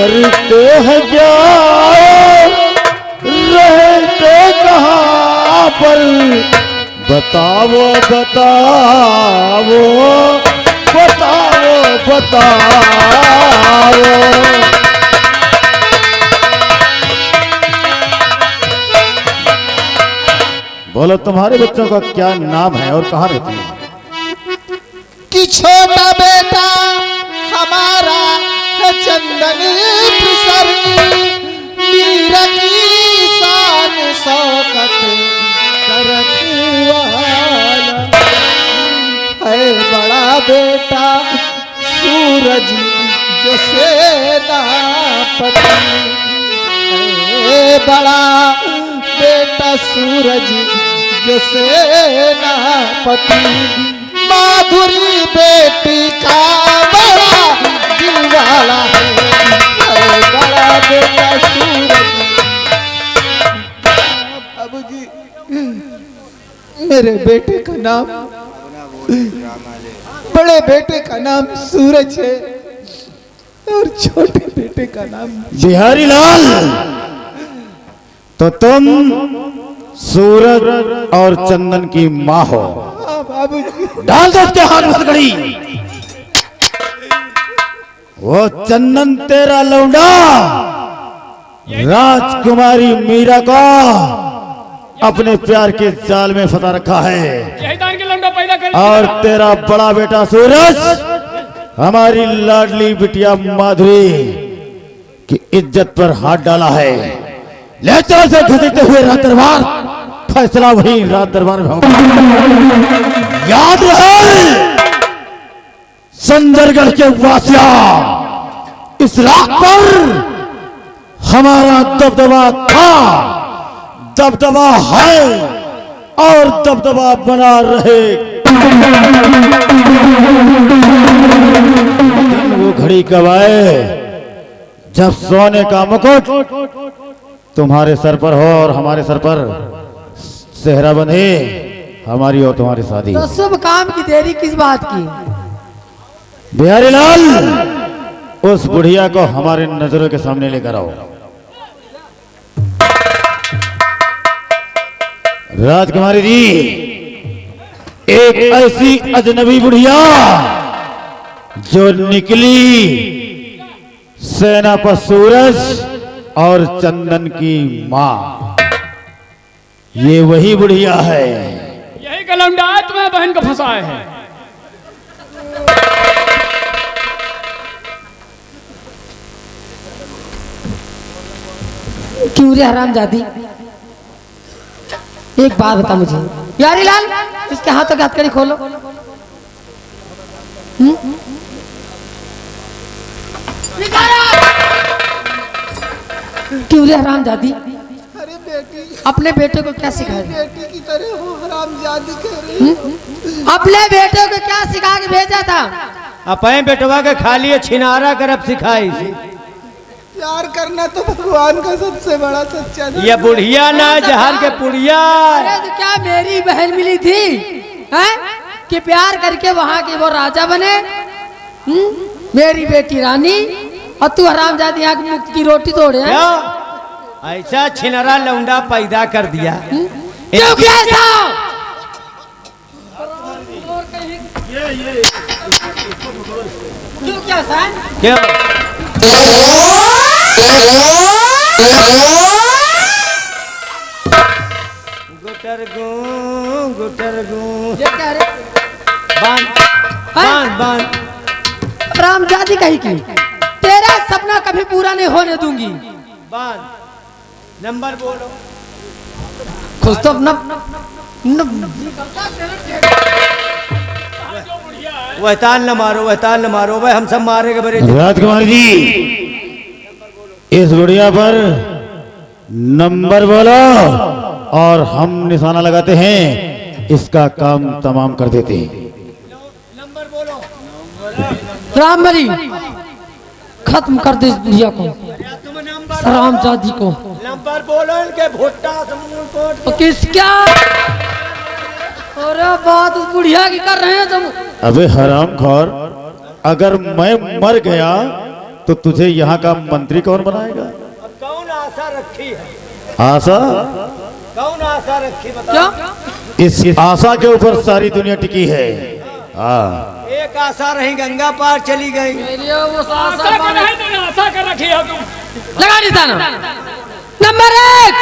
करते हैं क्या, रहते कहाँ पर, बताओ बताओ बताओ बताओ। बोलो तुम्हारे बच्चों का क्या नाम है और कहाँ रहते हैं? कि छोटा बेटा हमारा है चंदन प्रसर, मीरा की शान शौकत का रखवाला है। बड़ा बेटा सूरज जो सेनापति है, बड़ा बेटा सूरज जो सेनापति। माधुरी बेटी का बड़ा दिलवाला है, बड़ा बेटा सूरज। बाबूजी मेरे बेटे का नाम, बड़े बेटे का नाम सूरज है और छोटे बेटे का नाम बिहारी लाल। तो तुम सूरज और चंदन की माँ हो। बाबूजी डाल दो उसके हाथ में सकड़ी। वो चंदन तेरा लौंडा राजकुमारी मीरा को अपने प्यार के जाल में फंसा रखा है, और तेरा बड़ा बेटा सूरज हमारी लाडली बिटिया माधुरी की इज्जत पर हाथ डाला है। ले चलो से घसीटते हुए रात दरबार, फैसला वही रात दरबार में होगा। याद रहे संजरगढ़ के वासिया, इस रात पर हमारा दबदबा था, दबदबा है और दबदबा बना रहे। वो घड़ी कब आए जब सोने का मुकुट तुम्हारे सर पर हो और हमारे सर पर सेहरा बंधे, हमारी और तुम्हारी शादी। तो शुभ काम की देरी किस बात की? बिहारी लाल, उस बुढ़िया को हमारे नजरों के सामने लेकर आओ। राजकुमारी जी, एक ऐसी अजनबी बुढ़िया जो निकली सेना पर सूरज और चंदन की माँ, ये वही बुढ़िया है। यही कलमडा तुम्हें बहन को फंसाए है। क्यों रे हरामजादी, एक बात बता मुझे। यारी लाल, इसके हाथों की हथकड़ी खोलो। क्यों रे हरामजादी, अरे बेटी, अपने बेटे को क्या सिखाए? बेटी की तरह हो हरामजादी कह रही। अपने बेटे को क्या सिखा के भेजा था? अपने बेटवा के खाली छिनारा करब सिखाई। प्यार करना तो भगवान का सबसे बड़ा सच्चा धर्म। ये बुढ़िया ना जहर के पुड़िया। अरे तो क्या मेरी बहन मिली थी हैं कि प्यार करके वहां के वो राजा बने? मेरी बेटी रानी, और तू हरामजादी यहाँ की मुफ्त की रोटी तोड़े हैं? ऐसा छिनरा लौंडा पैदा कर दिया। क्यों किया ऐसा? क्यों क्या ऐसा? क्यों? गुटरगू ये क्या रे? बांध बांध बांध। हरामजादी कहीं की, तेरा सपना कभी पूरा नहीं होने दूंगी। बांध। नंबर बोलो। खुद तो अपना वह ताल न मारो, वह ताल न मारो, वह हम सब मारेंगे बड़े। राजकुमारी जी, इस बुढ़िया पर नंबर बोलो और हम निशाना लगाते हैं, इसका काम तमाम कर देते हैं। नंबर बोलो। रामबली, खत्म कर दे इस बुढ़िया को, हरामजादी को। नंबर बोलो इनके भुट्टा तो किस क्या? अरे बात उस बुढ़िया की कर रहे हैं तुम। अबे हरामखोर, अगर मैं मर गया तो तुझे यहाँ का मंत्री कौन बनाएगा? कौन आशा रखी है? आशा? कौन आशा रखी बता? क्यों? इस आशा के ऊपर सारी दुनिया टिकी है। हाँ, एक आशा रही गंगा पार चली गई। आशा कर रही तो आशा कर रखी है तुम। लगा निशाना। नंबर 1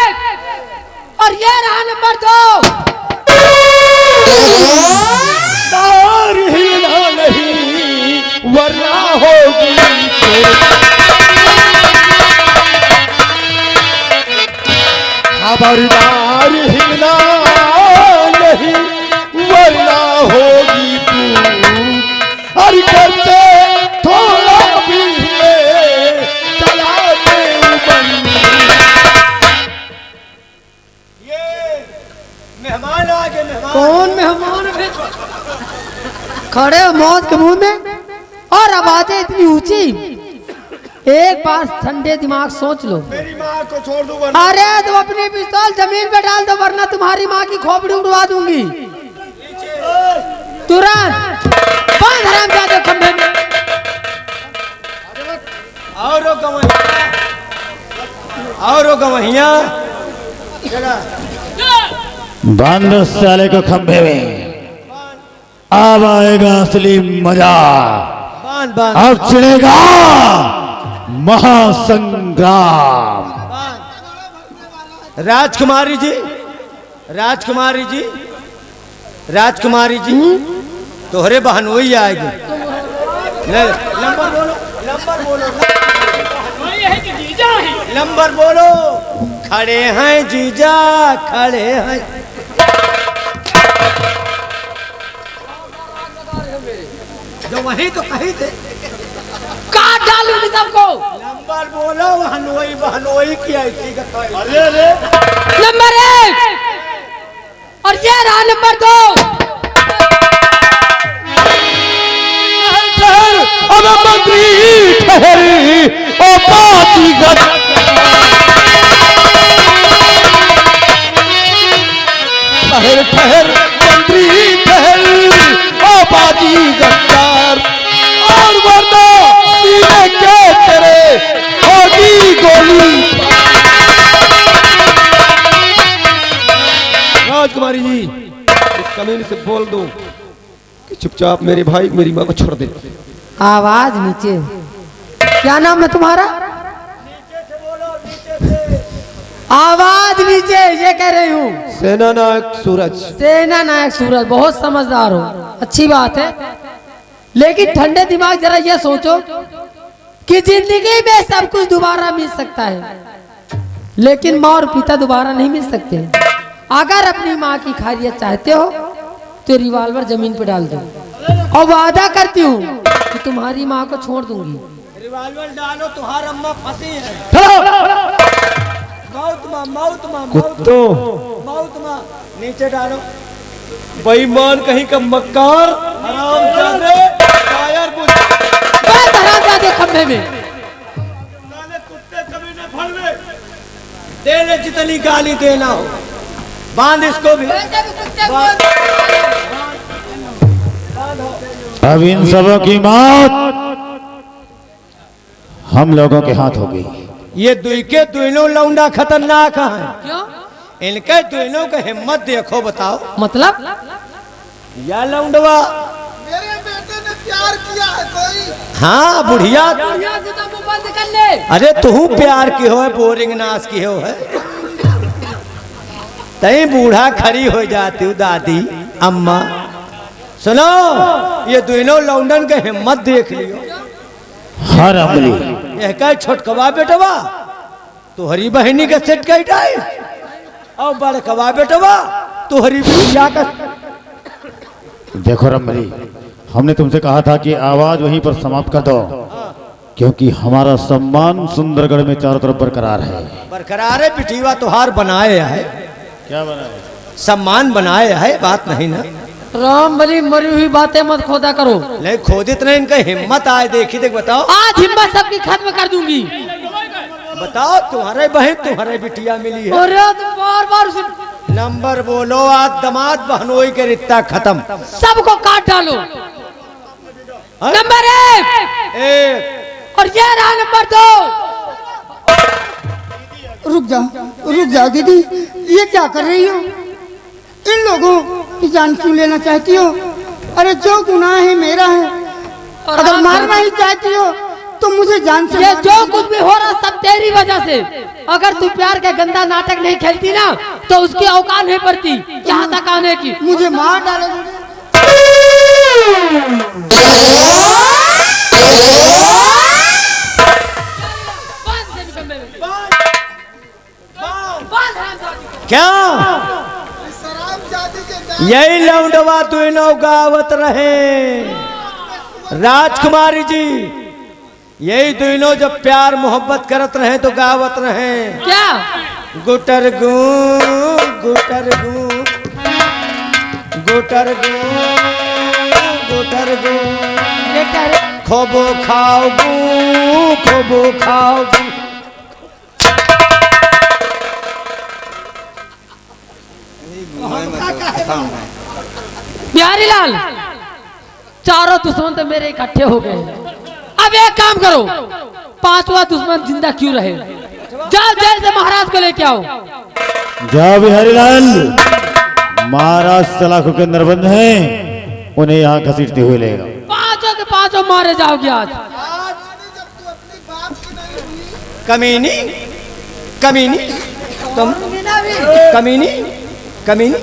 और ये रहा नंबर 2। तार हिलना नहीं वरना होगी खबरदार, हिलना नहीं वरना होगी तू। हर घर से थोड़ा भी हिले चला दे बंदी। ये मेहमान आ गए, मेहमान। कौन मेहमान फिर खड़े हो मौत के मुंह में और आवाजें इतनी ऊंची। एक बार ठंडे दिमाग सोच लो। मेरी माँ को छोड़ दूंगा। अरे तुम अपनी पिस्तौल जमीन पे डाल दो वरना तुम्हारी माँ की खोपड़ी उड़वा दूंगी तुरंत। बांध हरामजादे खंभे में। और गवैया बांध उस साले को खंभे में। अब आएगा असली मजा। बांध बांध अब छिड़ेगा महासंग्राम। राजकुमारी जी, राजकुमारी जी, राजकुमारी जी, तोहरे बहनोई आएगी। नंबर बोलो, नंबर बोलो, वही है कि जीजा है। नंबर बोलो। खड़े हैं जीजा, खड़े हैं। जो वही तो कही थे। काट डालूंगी सबको। नंबर बोलो। बहनोई बहनोई की ऐसी का। अरे नंबर 1 और ये रहा नंबर 2। अब मंत्री ठहरी ओ बाजीगर, ठहर ठहर मंत्री ठहर ओ बाजीगर, और वरना सीने के तेरे होगी गोली। राजकुमारी जी, इस कमीने से बोल दो कि चुपचाप मेरे भाई मेरी माँ को छोड़ दे। आवाज नीचे। क्या नाम है तुम्हारा? आवाज नीचे, ये कह रही हूँ। सेना नायक सूरज। सेना नायक सूरज, बहुत समझदार हो, अच्छी बात है। लेकिन ठंडे दिमाग जरा ये सोचो कि जिंदगी में सब कुछ दोबारा मिल सकता है, लेकिन माँ और पिता दोबारा नहीं मिल सकते। अगर अपनी माँ की खैरियत चाहते हो तो रिवॉल्वर जमीन पे डाल दो और वादा करती हूँ कि तुम्हारी माँ को छोड़ दूंगी। रिवॉल्वर डालो, तुम्हारा अम्मा फंसी है। मौत माँ, मौत माँ, कुत्तों, मौत माँ। नीचे डालो। बेईमान कहीं का मक्कार, हरामजादे, कायर बुझ। बस हरामजादे खंभे में। साले कुत्ते कभी न फड़वे। देने जितनी गाली देना हो। बांध इसको भी। अब इन सबों की मौत हम लोगों के हाथ होगी। ये दुई के दुइनों लौंडा खतरनाक हैं। क्यों? इनके दुइनों का हिम्मत देखो, बताओ। मतलब या लौंडवा मेरे बेटे ने प्यार किया है कोई? हाँ बुढ़िया। बंद कर ले। अरे तू प्यार की हो है, बोरिंग नाश की हो है। तई बूढ़ा खड़ी हो जाती हूँ दादी अम्मा। सुनो, ये दोनों लौंडन के हिम्मत देख लियो। हर अमली यह कह छोटकवा बेटवा तुहरी बहनी के सेट कटाई और बड़कवा बेटवा तुहरी बिटिया का। देखो रमली, हमने तुमसे कहा था कि आवाज वहीं पर समाप्त कर दो, क्योंकि हमारा सम्मान सुंदरगढ़ में चारों तरफ बरकरार है। बरकरार है, पिटीवा तुहार बनाए है। क्या बना है? सम्मान बनाए है, बात नहीं ना। राम बली मरी हुई बातें मत खोदा करो। नहीं खोदित नहीं, इनका हिम्मत आए देखी देख। बताओ आज हिम्मत सबकी खत्म कर दूंगी। बताओ, तुम्हारे बहन तुम्हारे बिटिया मिली है। और तुम बार बार उसे नंबर बोलो, आज दमाद बहनोई के रिश्ता खत्म। सबको काट डालो। हाँ? नंबर 1 एक और ये रहा नंबर 2। रुक जाओ दीदी, ये क्या कर रही हो? इन लोगों की जान क्यों लेना चाहती हो? अरे जो गुनाह है मेरा है, अगर मारना ही चाहती हो तो मुझे जान से ये जो कुछ भी हो रहा सब तेरी वजह से। अगर तू प्यार का गंदा नाटक नहीं खेलती ना तो उसकी औकात नहीं पड़ती यहाँ तक आने की। मुझे मार डालोगे। क्या यही लौंडवा दोनों गावत रहे राजकुमारी जी, यही दोनों जब प्यार मोहब्बत करत रहे तो गावत रहे क्या? गुटर गू गुटर गू गुटर गू गुटर गू ये क्या है? खोबो खाओ गू खोबो खाओ गू। बिहारी लाल, चारों दुश्मन तो मेरे इकट्ठे हो गए। अब एक काम करो, पांचवा दुश्मन जिंदा क्यों रहे? जाओ जेल से महाराज को लेके आओ। जाओ बिहारी लाल, महाराज सलाखों के अंदर बंद हैं, उन्हें यहाँ घसीटते हुए लेगा। पांचों के पांचों मारे जाओगे आज। कमीनी कमीनी तुम कमीनी कमीनी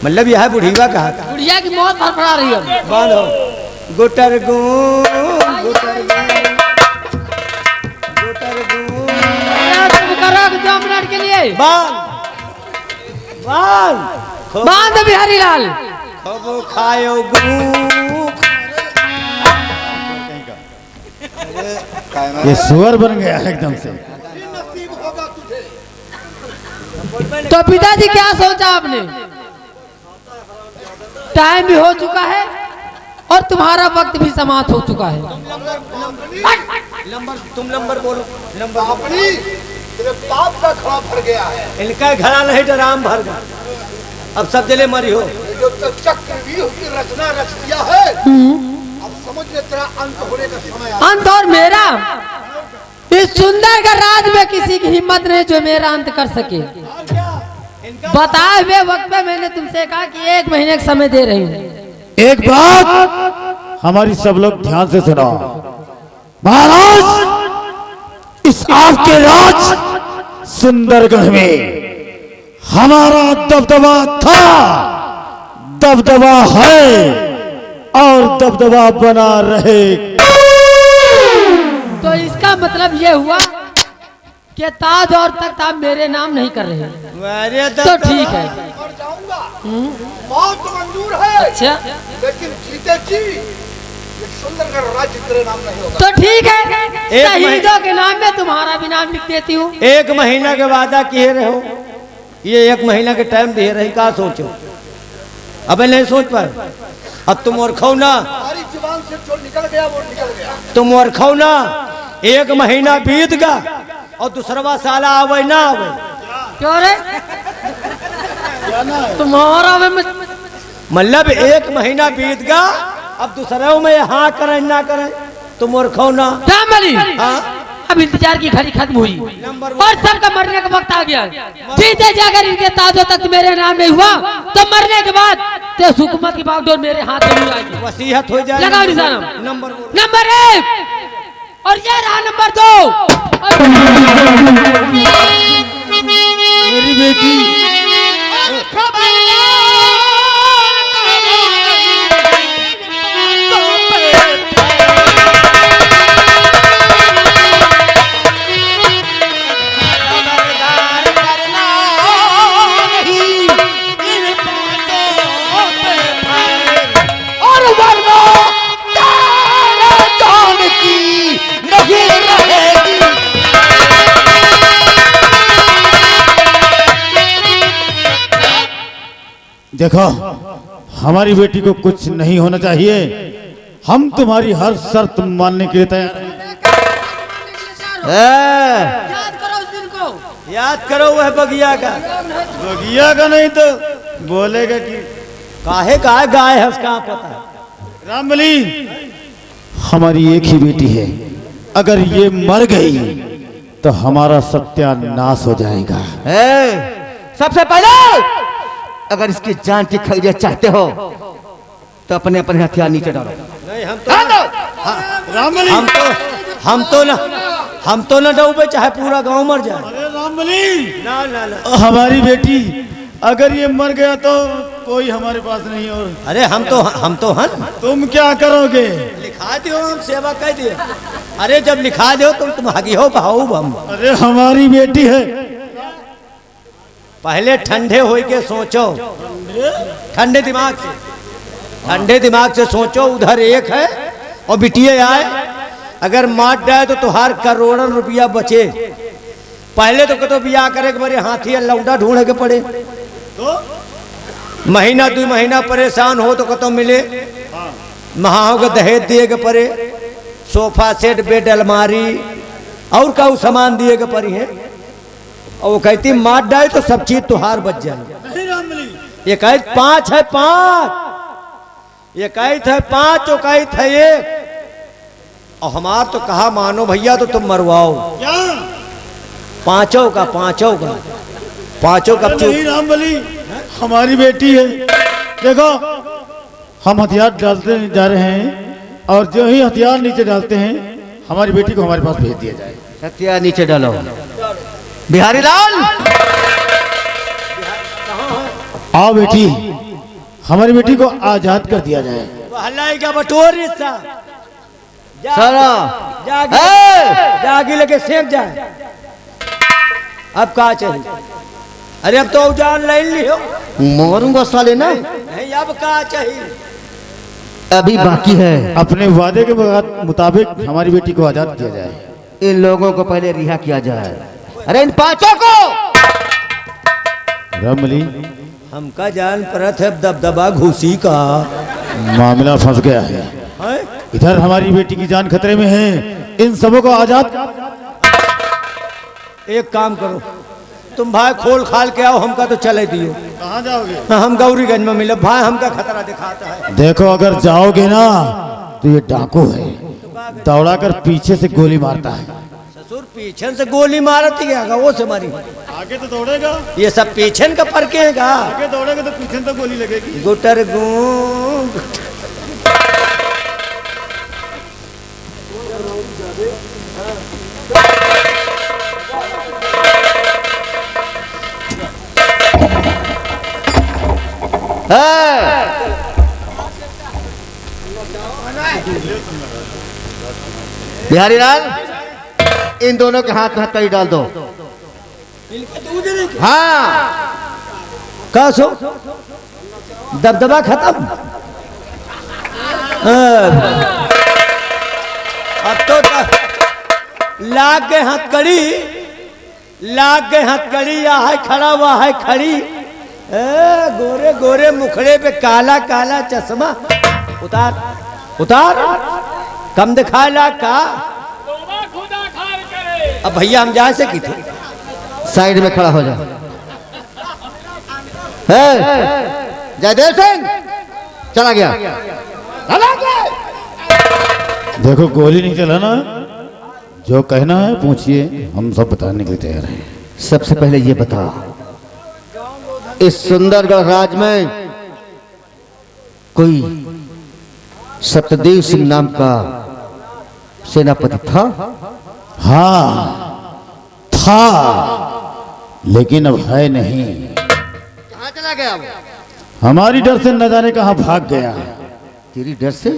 मतलब यह बुढ़ीवा कहा था। बुढ़िया की मौत फड़फड़ा रही है। बांधो गुटर गू गुटर गू गुटर गू। तुम करो 2 मिनट के लिए। बांध बांध बांध बिहारी लाल। खोबो खायो गू। ये सुअर बन गया एकदम से। तो पिताजी क्या सोचा आपने? टाइम भी हो चुका है और तुम्हारा वक्त भी समाप्त हो चुका है। तुम नंबर बोलो। नंबर अपनी तेरे बाप का खड़ा भर गया है। इनका घड़ा नहीं डराम भर गया। अब सब जले मरी हो। जो तो चक्रव्यूह की रचना रच दिया है, अब समझ ले तेरा अंत होने का समय आ। अंत और मेरा? इस सुंदर का राज में किसी की हिम्मत नहीं जो मेरा अंत कर सके। बताए हुए वक्त में मैंने तुमसे कहा कि 1 महीने का समय दे रही हूँ। एक बात हमारी सब लोग ध्यान से सुनो। महाराज, इस आपके राज सुंदरगढ़ में हमारा दबदबा था, दबदबा है और दबदबा बना रहे। तो इसका मतलब ये हुआ कि ताज और तख्त आप मेरे नाम नहीं कर रहे। तो ठीक है। मर जाऊंगा, मौत मंजूर है, अच्छा लेकिन जीते जी ये सुंदरगढ़ राज्य तेरे नाम नहीं होगा। तो ठीक है, शहीदों के नाम में तुम्हारा भी नाम लिख देती हूँ। 1 महीना के वादा किए रहो, ये 1 महीना के टाइम दे रही। कहा सोचो? अबे नहीं सोच पाए। अब तुम और खाओ ना, हमारी जुबान से जो निकल गया वो निकल गया। तुम और खाओ ना। 1 महीना बीत गया और दूसरा साला आवे ना आवे। क्यों रे? तुम्हारा मतलब 1 महीना बीत गया, अब दूसरे में हाँ करें ना करें, तुम और खाओ ना। हाँ? अब इंतजार की घड़ी खत्म हुई और सबका मरने का वक्त आ गया। जीते जाकर इनके ताजों तक मेरे नाम नहीं हुआ तो मरने के बाद तेरे हुकूमत की बागडोर मेरे हाथ में नहीं आएगी। वसीयत हो जाए। लगाओ निशाना। नंबर नंबर 1 और ये रहा नंबर 2। मेरी बेटी देखो, हमारी बेटी को कुछ नहीं होना चाहिए। हम तुम्हारी हर शर्त मानने के लिए तैयार हैं। याद करो उस दिन को। याद करो वह बगिया का। बगिया का नहीं तो बोलेगा कि काहे गाय गाय है उसका पता है। रामबली, हमारी एक ही बेटी है, अगर ये मर गई तो हमारा सत्यानाश हो जाएगा। सबसे पहले अगर इसकी जान की खैरियत चाहते हो तो अपने अपने हथियार नीचे डालो। नहीं हम तो ना डूबे चाहे पूरा गांव मर जाए। अरे रामबली, ना ना ना हमारी बेटी अगर ये मर गया तो कोई हमारे पास नहीं। और अरे हम तो हन। तुम क्या करोगे? लिखा दियो, हम सेवा कह दियो। अरे जब लिखा दो तुम आगे हो भाऊ हम। अरे हमारी बेटी है। पहले ठंडे हो के सोचो, ठंडे दिमाग से सोचो। उधर एक है और बिटिया आए, अगर मार जाए तो तुहार करोड़ों रुपया बचे। पहले तो कतो बियाह करे के बड़े हाथी लौंडा ढूंढे के पड़े, महीना 2 महीना परेशान हो तो कतो मिले, महाओं का दहेज दिए के पड़े, सोफा सेट, बेड, अलमारी और का सामान दिए के पड़ी है। और वो कहती मार डाले तो सब चीज तुहार बच जाए। ये कहत 5 है 5, ये कहत है 5, वो कहत है 1। और हमार तो कहा मानो भैया तो तुम मरवाओ। पांचों का नहीं रामबली, हमारी बेटी है। देखो हम हथियार डालते जा रहे हैं और जो ही हथियार नीचे डालते हैं हमारी बेटी को हमारे पास भेज दिया जाए। हथियार नीचे डालो। बिहारी लाल, आओ बेटी, हमारी बेटी को आजाद कर दिया जाए। हल्लाई का बटोर सारा जागी लगे सेक जाए। अब कहा चाहिए? अरे अब तो जान ले लियो। मारूंगा साले ना। नहीं अब कहा चाहिए? अभी बाकी है। अपने वादे के मुताबिक हमारी बेटी को आजाद किया जाए। इन लोगों को पहले रिहा किया जाए। अरे इन 5 को। रामबली, हमका जान परत है दबदबा घुसी का मामला फंस गया है। इधर हमारी बेटी की जान खतरे में है, इन सबों को आजाद। एक काम करो, तुम भाई खोल खाल के आओ, हमका तो चले दियो। कहाँ जाओगे? हम गौरीगंज में मिले, भाई हमका खतरा दिखाता है। देखो अगर जाओगे ना तो ये डाकू है, दौड़ा कर पीछे से गोली मारता है। ससुर पीछे से गोली मारती है, वो से मारी। आगे तो दौड़ेगा, ये सब पीछे का परकेगा। आगे दौड़ेगा तो पीछे तो गोली लगेगी। गुटर गूं बिहारी लाल, इन दोनों के हाथ में हथकड़ी डाल दो। हाँ, कहा सो दबदबा खत्म। अब तो लाग गए हथकड़ी, या है खड़ा हुआ है खड़ी। गोरे गोरे मुखड़े पे काला काला चश्मा। उतार कम दिखाए ला का। अब भैया हम जा सकी थे। साइड में खड़ा हो जाओ। जयदेव सिंह चला गया। देखो गोली नहीं चलाना, जो कहना है पूछिए, हम सब बताने के लिए तैयार हैं। सबसे पहले ये बता, इस सुंदरगढ़ राज में कोई सत्यदेव सिंह नाम का सेनापति था? हाँ था, लेकिन अब है नहीं। कहाँ चला गया वो? हमारी डर से न जाने कहाँ भाग गया। तेरी डर से?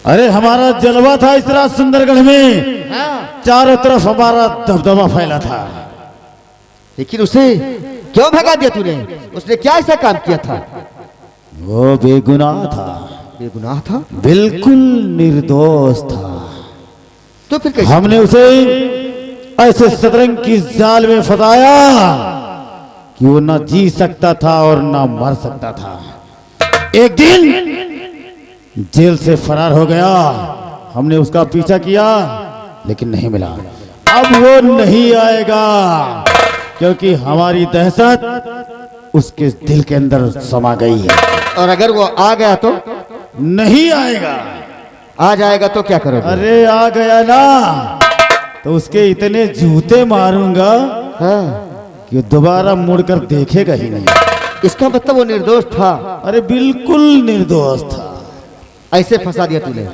अरे हमारा जलवा था इस रात सुंदरगढ़ में। हाँ। चारों तरफ हमारा दबदबा फैला था। लेकिन उसे क्यों भगा दिया तूने? उसने क्या ऐसा काम किया था? वो बेगुनाह था। बेगुनाह था? बिल्कुल निर्दोष था। तो फिर कैसे? हमने उसे ऐसे शतरंज की जाल में फंसाया कि वो ना जी सकता था और ना मर सकता था। एक दिन जेल से फरार हो गया। हमने उसका पीछा किया लेकिन नहीं मिला। अब वो नहीं आएगा क्योंकि हमारी दहशत उसके दिल के अंदर समा गई है। और अगर वो आ गया तो? नहीं आएगा। आ जाएगा तो क्या करोगे? अरे आ गया ना तो उसके इतने जूते मारूंगा हाँ, कि दोबारा मुड़कर देखेगा ही नहीं। इसका मतलब वो निर्दोष था, अरे बिल्कुल निर्दोष था। ऐसे फंसा दिया तूने।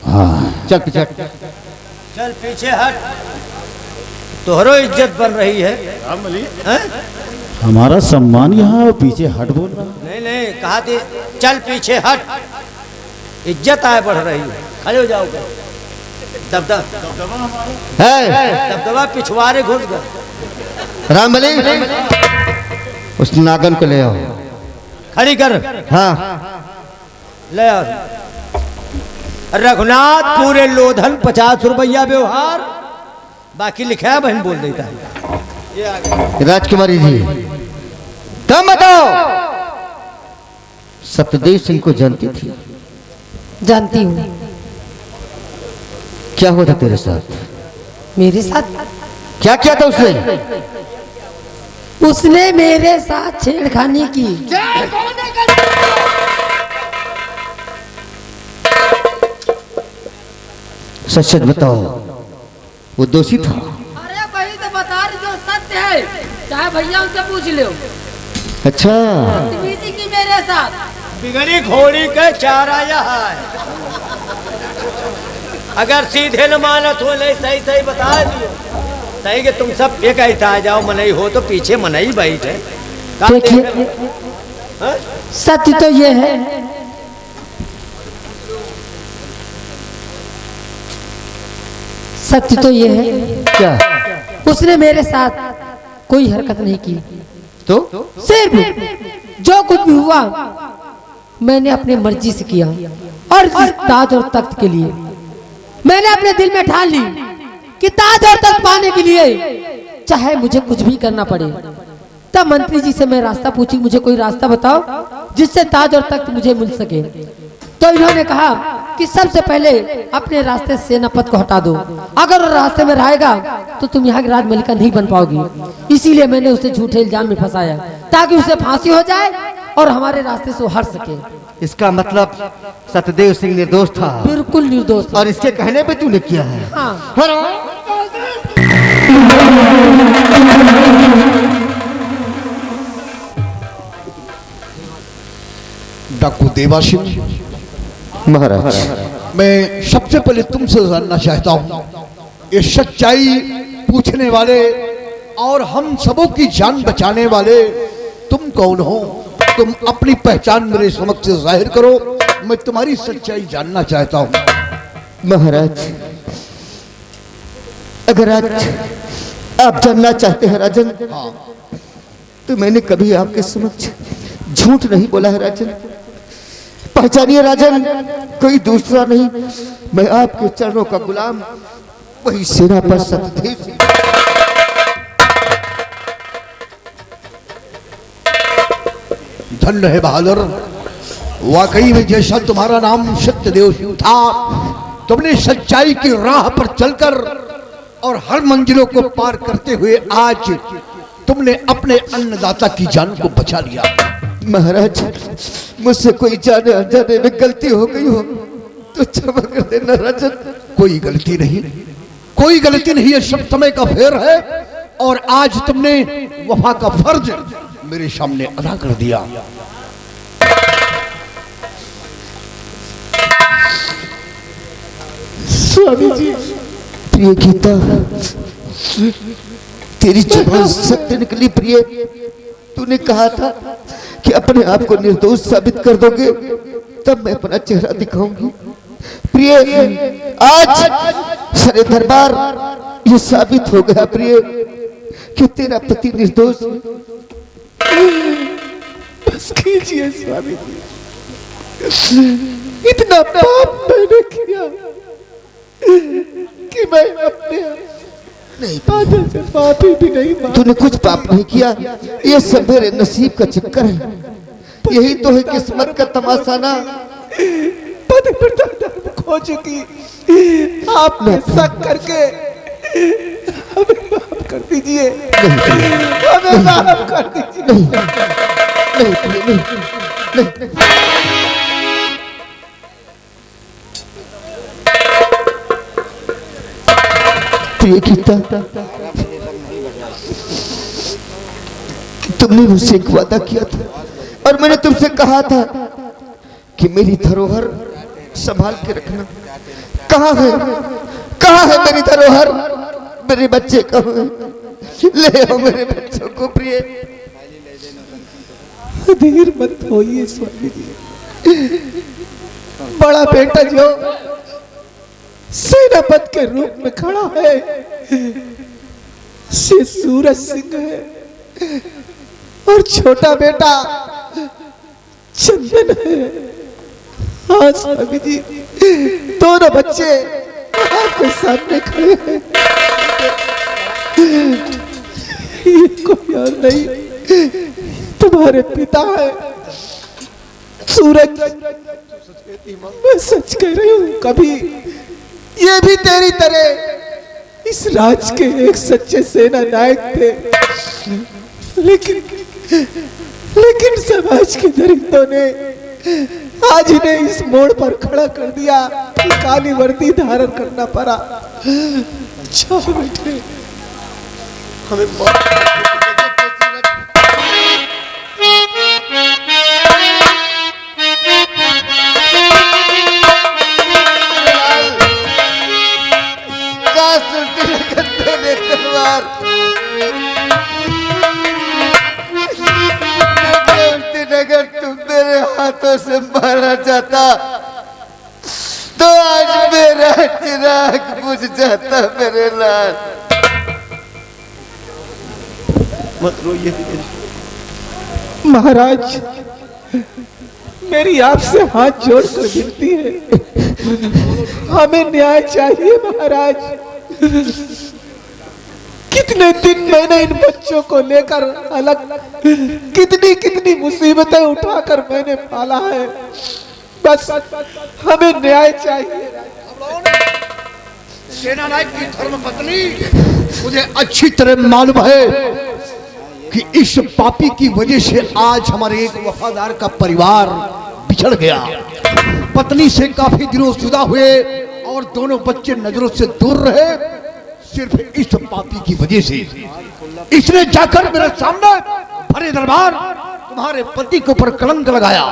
हाँ चल पीछे हट। चल पीछे हट, तोहरो इज्जत बन रही है हैं? हमारा सम्मान यहाँ पीछे हट बोल रहा। नहीं नहीं, कहा थी चल पीछे हट, इज्जत आए बढ़ रही है। खड़े हो जाओगे, दबदबा पिछवाड़े घुस गए। रामबली, उस नागन को ले आओ। खड़ी कर। हाँ, ले आओ। रघुनाथ पूरे लोधन 50 रुपया व्यवहार, बाकी लिखा है बहन बोल देता है। ये आ गया। राजकुमारी जी, तुम बताओ, सत्यदेव सिंह को जानती थी? जानती हूँ। क्या हुआ था तेरे साथ? मेरे साथ क्या किया था उसने? उसने मेरे साथ छेड़खानी की। सच सच बताओ, वो दोषी था? अरे भाई तो बता रही जो सत्य है, चाहे भैया उनसे पूछ लो। अच्छा, बदतमीजी की मेरे साथ। बिगड़ी घोड़ी के चार आया है। अगर सीधे न मानत हो, नहीं सही सही बता दियो। सही कि तुम सब एक ऐसा आ जाओ, मनई हो तो पीछे मनई बैठे। देखिए, सत्य तो ये है, सत्य तो ये है, क्या? उसने मेरे साथ कोई हरकत नहीं की। तो सिर्फ जो कुछ भी हुआ मैंने अपनी मर्जी से किया, और इस ताज और तख्त के लिए मैंने अपने दिल में ठान ली कि ताज और तख्त पाने के लिए चाहे मुझे कुछ भी करना पड़े। तब मंत्री जी से मैं रास्ता पूछी, मुझे कोई रास्ता बताओ जिससे ताज और तख्त मुझे मिल सके। तो इन्होंने कहा कि सबसे पहले अपने रास्ते से सेनापति को हटा दो, अगर वो रास्ते में रहेगा तो तुम यहाँ की राजमलिका नहीं बन पाओगी। इसीलिए मैंने उसे झूठे इल्जाम में फंसाया ताकि उसे फांसी हो जाए और हमारे रास्ते से हट सके। इसका मतलब सत्यदेव सिंह निर्दोष था? बिल्कुल निर्दोष। और इसके कहने पे तूने किया है? हाँ। डाकू देवाशिव महाराज, मैं सबसे पहले तुमसे जानना चाहता हूँ, ये सच्चाई पूछने वाले और हम सबों की जान बचाने वाले तुम कौन हो? तुम अपनी पहचान मेरे समक्ष जाहिर करो, मैं तुम्हारी सच्चाई जानना चाहता हूँ। महाराज, अगर आज आप जानना चाहते हैं राजन, तो मैंने कभी आपके समक्ष झूठ नहीं बोला है राजन। पहचानिए राजन, कोई दूसरा नहीं, मैं आपके चरणों का गुलाम, वही सेनापति सत्यदेव सिंह। धन्य है बहादुर, वाकई में जैसा तुम्हारा नाम सत्यदेव सिंह था, तुमने सच्चाई की राह पर चलकर और हर मंजिलों को पार करते हुए आज तुमने अपने अन्नदाता की जान को बचा लिया। महाराज, मुझसे कोई जाने अनजाने में गलती हो गई हो तो क्षमा कर देना राजन। कोई गलती नहीं, कोई गलती नहीं है, सब समय का फेर है, और आज तुमने वफा का फर्ज मेरे सामने अदा कर दिया। स्वामी जी, प्रिय गीता, तेरी जुबान सत्य निकली प्रिय। तूने कहा था कि अपने आप को निर्दोष साबित कर दोगे तब मैं अपना चेहरा दिखाऊंगी। प्रिय, आज सारे दरबार ये साबित हो गया प्रिय कि तेरा पति निर्दोष। बस कीजिए स्वामी जी, इतना पाप मैंने किया कि मैं अपने नहीं, आदर से माफी भी नहीं मांग। तूने कुछ पाप नहीं किया, ये सब मेरे नसीब का चक्कर है। यही तो है किस्मत का तमाशा ना। पति पिता धर्म खो चुकी, आपने शक करके हमें माफ कर दीजिए, हमें माफ कर दीजिए। नहीं, नहीं, नहीं, नहीं। प्रिय गीता, तुमने मुझसे एक वादा किया था और मैंने तुमसे कहा था कि मेरी धरोहर संभाल के रखना। कहाँ है, कहाँ है मेरी धरोहर? मेरे बच्चे कहाँ हैं? ले आओ मेरे बच्चों को प्रिय। धीर मत होइए स्वामी जी। बड़ा बेटा जो सेनापति के रूप में खड़ा है से सूरज सिंह है और छोटा बेटा चंदन है। हाँ स्वामी जी, दोनों बच्चे आपके सामने खड़े हैं। ये कोई और नहीं, तुम्हारे पिता है सूरज। मैं सच कह रही हूँ, कभी ये भी तेरी तरह इस राज के एक सच्चे सेना नायक थे, लेकिन समाज के दरिंदों ने आज इन्हें इस मोड़ पर खड़ा कर दिया कि काली वर्दी धारण करना पड़ा। अच्छा बेटे, हमें अगर तुम मेरे हाथों से मारा जाता तो आज मेरा चिराग बुझ जाता मेरे लाल। मत रोइए महाराज, मेरी आपसे हाथ जोड़कर विनती है, हमें न्याय चाहिए महाराज। कितने दिन मैंने इन बच्चों को लेकर अलग, कितनी मुसीबतें उठाकर मैंने पाला है, बस हमें न्याय चाहिए। सेनानायक की धर्मपत्नी, मुझे अच्छी तरह मालूम है कि इस पापी की वजह से आज हमारे एक वफादार का परिवार बिछड़ गया। पत्नी से काफी दिनों जुदा हुए और दोनों बच्चे नजरों से दूर रहे, सिर्फ इस पापी की वजह से। इसने जाकर मेरे सामने भरे दरबार तुम्हारे पति के ऊपर कलंक लगाया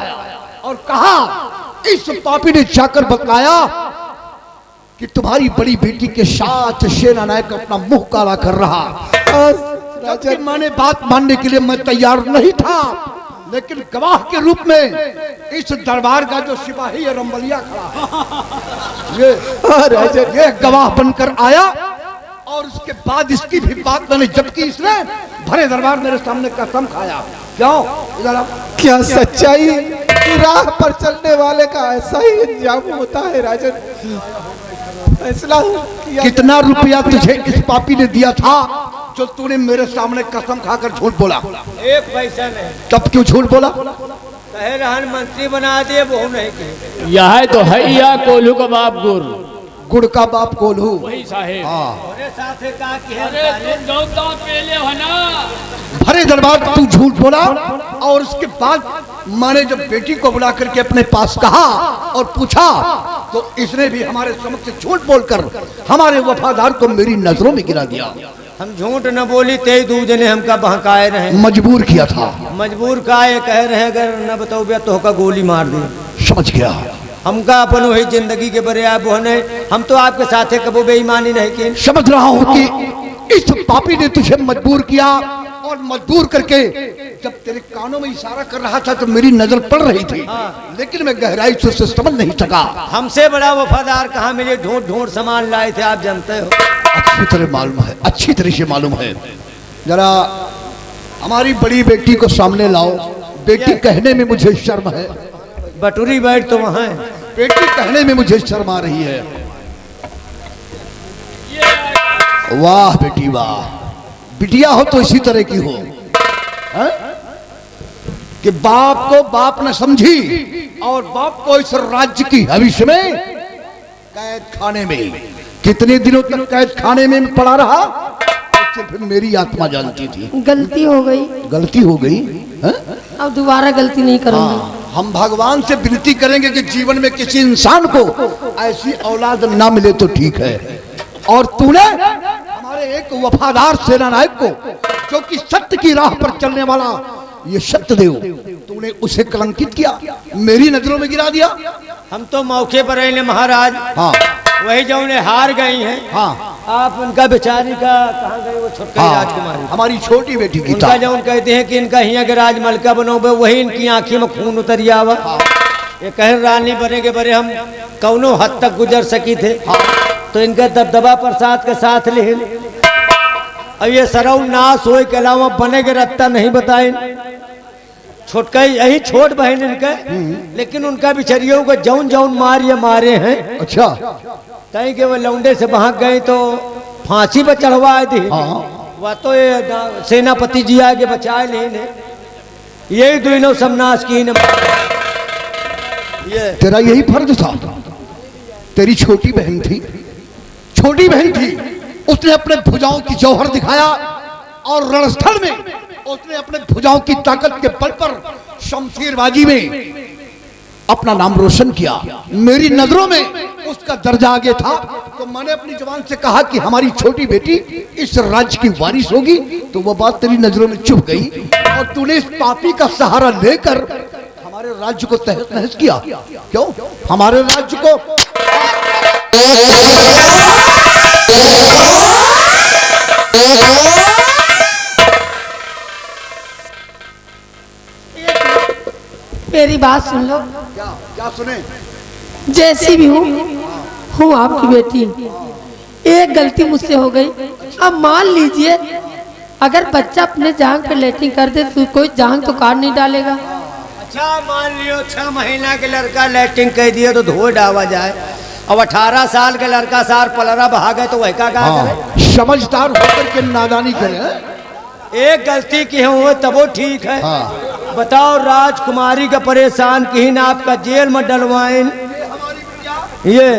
और कहा, इस पापी ने जाकर बतलाया कि तुम्हारी बड़ी बेटी के साथ सेना नायक अपना मुंह काला कर रहा। राजा माने बात मानने के लिए मैं तैयार नहीं था, लेकिन गवाह के रूप में इस दरबार का जो सिपाही है रंबलिया खड़ा, ये गवाह बनकर आया और उसके बाद इसकी भी बात मैंने जब की, इसने भरे दरबार मेरे सामने कसम खाया। क्यों? क्या सच्चाई की राह पर चलने वाले का ऐसा ही अंजाम होता है राजन। फैसला कितना रुपया तुझे इस पापी ने दिया था जो तूने मेरे सामने कसम खाकर झूठ बोला? 1 पैसा नहीं। तब क्यों झूठ बोला? कहे रहन मंत्री बना दिए, वो नहीं कहे। यह तो है या कोल्हू का बाप गुड़ का बाप कोल्हू। वही साहेब। हाँ, साथे का के अरे तुम दांत पे ले हो ना। भरे दरबार तू झूठ बोला और उसके बाद माने जब बेटी को बुला करके अपने पास कहा और पूछा तो इसने भी हमारे समक्ष झूठ बोलकर हमारे वफादार को मेरी नजरों में गिरा दिया। हम झूठ न बोली, ते दूजे ने हमका बहकाए रहे, मजबूर किया था। मजबूर काहे कह रहे, अगर न बताओ तो का गोली मार दी। समझ गया। हमका अपन वही जिंदगी के बरे आप होने, हम तो आपके साथे कबो बेईमानी नहीं की। समझ रहा हूँ कि इस पापी ने तुझे मजबूर किया और मजबूर करके जब तेरे कानों में इशारा कर रहा था तो मेरी नजर पड़ रही थी, लेकिन मैं गहराई से उसे समझ नहीं सका। हमसे बड़ा वफादार कहाँ मिले, ढूंढ ढूंढ सामान लाए थे, आप जानते हो। अच्छी तरह मालूम है, अच्छी तरह से मालूम है। जरा हमारी बड़ी बेटी को सामने लाओ। बेटी कहने में मुझे शर्म है। बटुरी बैठ तो वहाँ है। बेटी कहने में मुझे शर्म आ रही है। वाह बेटी वाह, बिटिया हो तो इसी तरह की हो, है? कि बाप को बाप न समझी और बाप को इस राज्य की भविष्य में कैद खाने में, कितने दिनों तक कैद खाने में पड़ा रहा सिर्फ मेरी आत्मा जानती थी। गलती हो गई, गलती हो गई है? अब दोबारा गलती नहीं करूंगी। हम भगवान से विनती करेंगे कि जीवन में किसी इंसान को ऐसी औलाद ना मिले तो ठीक है। और तूने अरे एक वफादार सेना नायक को, जो कि सत्य की राह पर चलने वाला ये सत्यदेव, तूने उसे कलंकित किया, मेरी नजरों में गिरा दिया। हम तो मौके पर रहे महाराज। हाँ वही जो उन्हें हार गई हैं। हाँ आप उनका बेचारी का कहाँ गए वो छोटका हाँ, राजकुमारी, हमारी छोटी बेटी की उनका जो कहते हैं कि इनका हिया के राजमलका बनोगे, वही इनकी आंखी में खून उतर आवा। ये कहीं रानी बने के बड़े हम कौनो हद तक गुजर सकी थे। तो इनका दबदबा प्रसाद के साथ ले, अब ये सरऊ नाश हो के अलावा बने के रत्ता नहीं बताए। छोटका यही छोट बहन इनका, लेकिन उनका बिचरियों को जौन जौन मारे हैं। अच्छा कहीं के वो लौंडे से भाग गए तो फांसी पर चढ़वाए थे। वह तो ये सेनापति जी आगे बचाए लेने, यही दोनों समनाश की ये तेरा यही फर्ज था। तेरी छोटी बहन थी, उसने अपने भुजाओं की जौहर दिखाया और रणस्थल में उसने अपने भुजाओं की ताकत के बल पर शमशीरबाजी में अपना नाम रोशन किया। मेरी नजरों में उसका दर्जा आगे था, तो मैंने अपनी जुबान से कहा कि हमारी छोटी बेटी इस राज्य की वारिस होगी, तो वो बात तेरी नजरों में चुप गई और तूने इस पापी का सहारा लेकर हमारे राज्य को तहस नहस किया। क्यों? हमारे राज्य को मेरी बात सुन लो। क्या सुने? जैसी भी हूँ आपकी बेटी। एक गलती मुझसे हो गई, अब मान लीजिए अगर बच्चा अपने जांग पे लेटिंग कर दे तो कोई जांग तो काट नहीं डालेगा। अच्छा मान लियो 6 महीना के लड़का लैट्रिन कह दिया तो धो डावा जाए, अब 18 साल के लड़का सार पलरा बहा गए तो वह क्या करे? समझदार होकर के नादानी करे। एक गलती की हो तब वो ठीक है। बताओ राजकुमारी का परेशान की ना आपका जेल में डलवाएं। ये